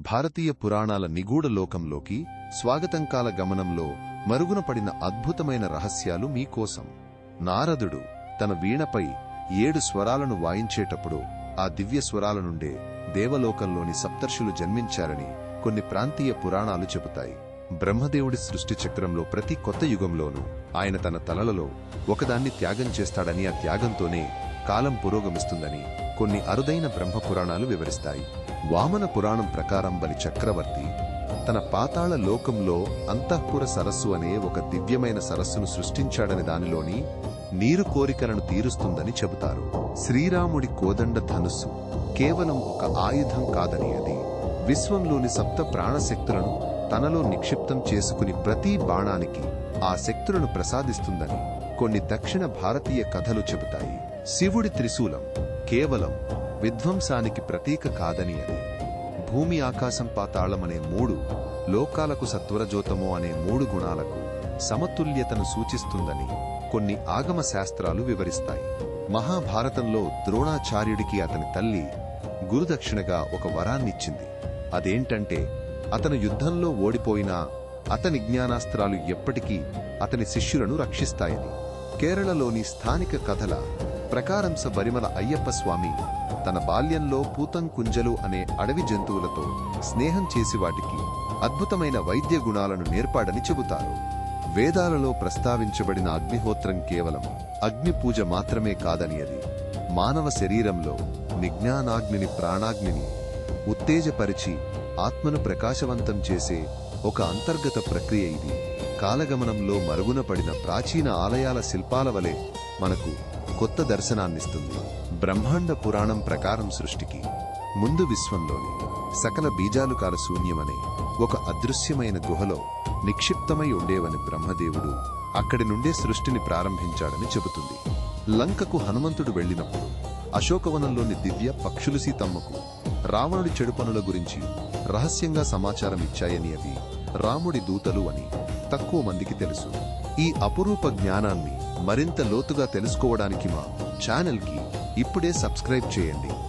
భారతీయ పురాణాల నిగూఢ లోకంలోకి స్వాగతంకాల గమనంలో మరుగున పడిన అద్భుతమైన రహస్యాలు మీకోసం. నారదుడు తన వీణపై 7 స్వరాలను వాయించేటప్పుడు ఆ దివ్య స్వరాల నుండే దేవలోకంలోని సప్తర్షులు జన్మించారని కొన్ని ప్రాంతీయ పురాణాలు చెబుతాయి. బ్రహ్మదేవుడి సృష్టి చక్రంలో ప్రతి కొత్త యుగంలోనూ ఆయన తన తలలలో ఒకదాన్ని త్యాగం చేస్తాడని, ఆ త్యాగంతోనే కాలం పురోగమిస్తుందని కొన్ని అరుదైన బ్రహ్మపురాణాలు వివరిస్తాయి. వామన పురాణం ప్రకారం బలి చక్రవర్తి తన పాతాళ లోకంలో అంతఃపుర సరస్సు అనే ఒక దివ్యమైన సరస్సును సృష్టించాడని, దానిలోని నీరు కోరికలను తీరుస్తుందని చెబుతారు. శ్రీరాముడి కోదండ ధనుస్సు కేవలం ఒక ఆయుధం కాదని, అది విశ్వంలోని సప్త ప్రాణశక్తులను తనలో నిక్షిప్తం చేసుకుని ప్రతి బాణానికి ఆ శక్తులను ప్రసాదిస్తుందని కొన్ని దక్షిణ భారతీయ కథలు చెబుతాయి. శివుడి త్రిశూలం కేవలం విధ్వంసానికి ప్రతీక కాదని, అది భూమి ఆకాశం పాతాళం అనే 3 లోకాలకు, సత్వరజోతమో అనే 3 గుణాలకు సమతుల్యతను సూచిస్తుందని కొన్ని ఆగమ శాస్త్రాలు వివరిస్తాయి. మహాభారతంలో ద్రోణాచార్యుడికి అతని తల్లి గురుదక్షిణగా ఒక వరాన్నిచ్చింది. అదేంటంటే, అతను యుద్ధంలో ఓడిపోయినా అతని జ్ఞానాస్త్రాలు ఎప్పటికీ అతని శిష్యులను రక్షిస్తాయని. కేరళలోని స్థానిక కథల ప్రకారం శబరిమల అయ్యప్ప స్వామి తన బాల్యంలో పూతంకుంజలు అనే అడవి జంతువులతో స్నేహం చేసి వాటికి అద్భుతమైన వైద్య గుణాలను నేర్పాడని చెబుతారు. వేదాలలో ప్రస్తావించబడిన అగ్నిహోత్రం కేవలం అగ్ని పూజ మాత్రమే కాదని, అది మానవ శరీరంలో నిజ్ఞానాగ్నిని, ప్రాణాగ్నిని ఉత్తేజపరిచి ఆత్మను ప్రకాశవంతం చేసే ఒక అంతర్గత ప్రక్రియ. ఇది కాలగమనంలో మరుగున పడిన ప్రాచీన ఆలయాల శిల్పాల వలె మనకు కొత్త దర్శనాన్నిస్తుంది. బ్రహ్మాండ పురాణం ప్రకారం సృష్టికి ముందు విశ్వంలోని సకల బీజాలు కాల శూన్యమనే ఒక అదృశ్యమైన గుహలో నిక్షిప్తమై ఉండేవని బ్రహ్మదేవుడు అక్కడి నుండే సృష్టిని ప్రారంభించాడని చెబుతుంది. లంకకు హనుమంతుడు వెళ్లినప్పుడు అశోకవనంలోని దివ్య పక్షులు సీతమ్మకు రావణుడి చెడు పనుల గురించి రహస్యంగా సమాచారం ఇచ్చాయని, అవి రాముడి దూతలు అని తక్కువ మందికి తెలుసు. ఈ అపురూప జ్ఞానాన్ని మరింత లోతుగా తెలుసుకోవడానికి మా ఛానల్కి ఇప్పుడే సబ్స్క్రైబ్ చేయండి.